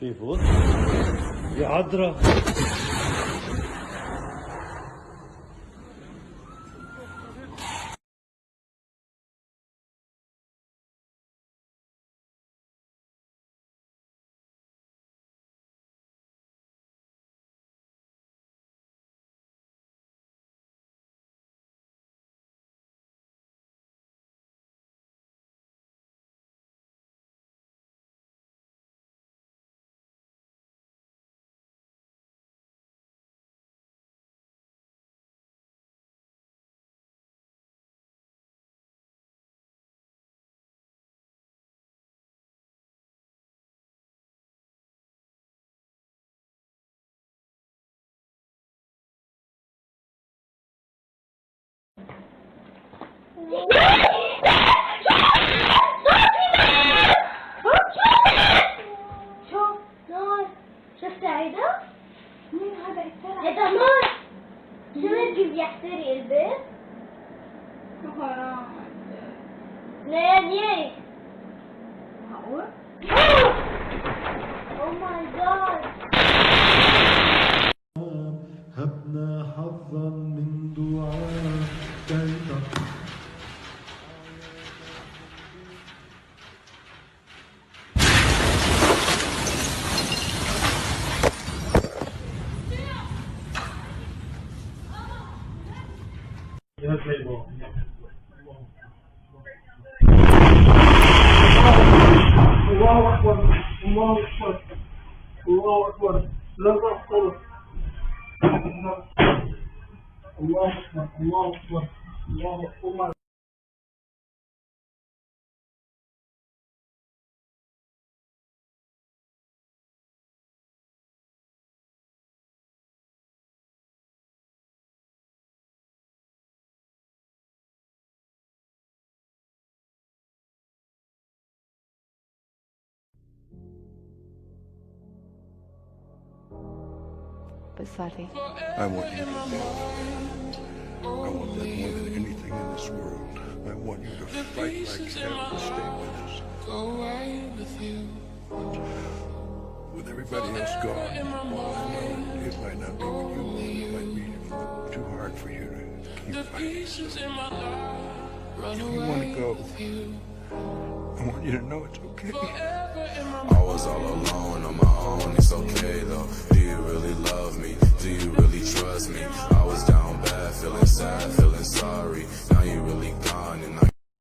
سي فود يا عذرا. شوف نور، شفت هيدا؟ مين هذا السرعة؟ هيدا نور. شو تجيب يحتري البيت؟ حرام. ليه؟ معقول؟ او ماي جاد. هبنا حظا من دعاء كيف الله أكبر الله أكبر الله أكبر لا تأخذ الله أكبر الله أكبر الله أكبر. But Sally, I want you to live. I want that more than anything in this world. I want you to fight like hell to stay with us. With everybody else gone, I know it might not be with you. It might be too hard for you to keep fighting. If you want to go, I want you to know it's okay. I was all alone on my own, it's okay though. Do you really love me? Do you really trust me? I was down bad, feeling sad, feeling sorry. Now you really gone and now